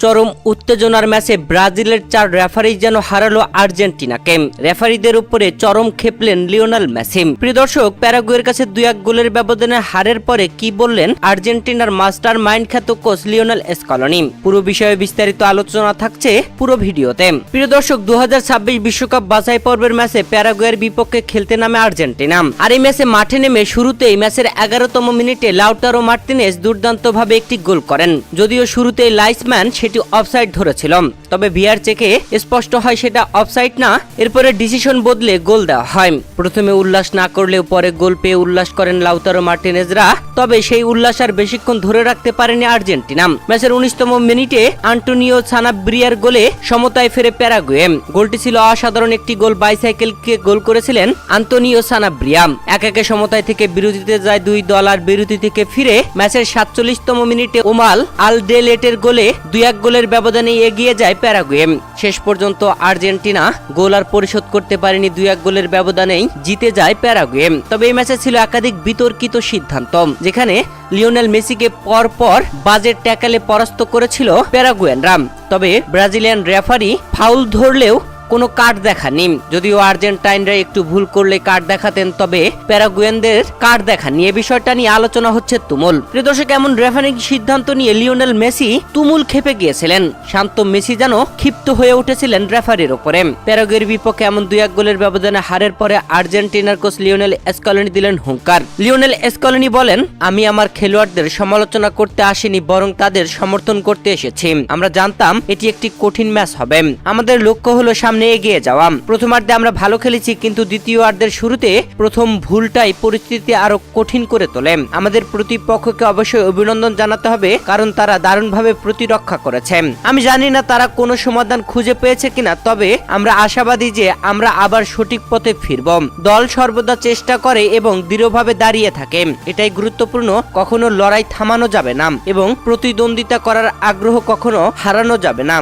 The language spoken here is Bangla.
চরম উত্তেজনার ম্যাচে ব্রাজিলের 4 রেফারি যেন হারালো আর্জেন্টিনাকে। রেফারিদের উপরে চরম খেপলেন লিওনেল মেসি। প্রিয় দর্শক, প্যারাগুয়ের কাছে 2-1 গোলের ব্যবধানে হারের পরে কি বললেন আর্জেন্টিনার মাস্টার মাইন্ড খ্যাত কোচ লিওনেল স্কলোনি। পুরো বিষয়ে বিস্তারিত আলোচনা থাকছে পুরো ভিডিওতে। প্রিয় দর্শক, 2026 বিশ্বকাপ বাছাই পর্বের ম্যাচে প্যারাগুয়ের বিপক্ষে খেলতে নামে আর্জেন্টিনা। আর এই ম্যাচে মাঠে নেমে শুরুতেই ম্যাচের 11তম মিনিটে লাউটারো মার্টিনেজ দুর্দান্তভাবে একটি গোল করেন। যদিও শুরুতেই লাইসম্যান সেটি অফসাইড ধরেছিল, তবে ভিআর চেকে স্পষ্ট হয় সেটা অফসাইড না। এরপরে ডিসিশন বদলে গোল দেওয়া হয়। প্রথমে উল্লাস না করলেও পরে গোল পেয়ে উল্লাস করেন লাউটারো মার্টিনেজরা, তবে সেই উল্লাস আর বেশিক্ষণ ধরে রাখতে পারেনি আর্জেন্টিনা। ম্যাচের 19তম মিনিটে আন্তোনিও সানাব্রিয়ার গোলে সমতায় ফেরে প্যারাগুয়ে। গোলটি ছিল অসাধারণ একটি গোল। বাইসাইকেলকে গোল করেছিলেন আন্তোনিও সানাব্রিয়া। 1-1 সমতায় থেকে বিরতিতে যায় দুই দল, আর বিরতি থেকে ফিরে ম্যাচের 47তম মিনিটে ওমাল আলডেলেটের গোলে 2-1 গোলের ব্যবধানে এগিয়ে যায় প্যারাগুয়ে। শেষ পর্যন্ত আর্জেন্টিনা গোল আর পরিশোধ করতে পারেনি। 2-1 গোলের ব্যবধানেই জিতে যায় প্যারাগুয়ে। তবে এই ম্যাচে ছিল একাধিক বিতর্কিত সিদ্ধান্ত, যেখানে লিওনেল মেসিকে পরপর বাজে ট্যাকলে পরাস্ত করেছিল প্যারাগুয়ানরা। তবে ব্রাজিলিয়ান রেফারি ফাউল ধরলেও কোনো কার্ড দেখাননি। যদিও আর্জেন্টাইনরা একটু ভুল করলে কার্ড দেখাতেন, তবে প্যারাগুয়ানদের কার্ড দেখাননি। এই বিষয়টা নিয়ে আলোচনা হচ্ছে তুমুল। প্রিয় দর্শক, এমন রেফারিং সিদ্ধান্ত নিয়ে লিওনেল মেসি তুমুল খেপে গিয়েছিলেন। শান্ত মেসি যেন ক্ষিপ্ত হয়ে উঠেছিলেন রেফারির উপরে। প্যারাগুয়ের বিপক্ষে এমন 2-1 গোলের ব্যবধানে হারের পরে আর্জেন্টিনার কোচ লিওনেল স্কলোনি দিলেন হুঙ্কার। লিওনেল স্কলোনি বলেন, আমি আমার খেলোয়াড়দের সমালোচনা করতে আসিনি, বরং তাদের সমর্থন করতে এসেছি। আমরা জানতাম এটি একটি কঠিন ম্যাচ হবে। আমাদের লক্ষ্য হলো সামনে এগিয়ে যাওয়া। প্রথমার্ধে আমরা ভালো খেলেছি, কিন্তু দ্বিতীয়ার্ধের শুরুতে প্রথম ভুলটাই পরিস্থিতি আরো কঠিন করে তোলে। আমাদের প্রতিপক্ষকে অবশ্যই অভিনন্দন জানাতে হবে, কারণ তারা দারুণভাবে প্রতিরক্ষা করেছে। আমি জানি না তারা কোনো সমাধান খুঁজে পেয়েছে কিনা, তবে আমরা আশাবাদী যে আমরা আবার সঠিক পথে ফিরব। দল সর্বদা চেষ্টা করে এবং দৃঢ়ভাবে দাঁড়িয়ে থাকে, এটাই গুরুত্বপূর্ণ। কখনো লড়াই থামানো যাবে না এবং প্রতিদ্বন্দ্বিতা করার আগ্রহ কখনো হারানো যাবে না।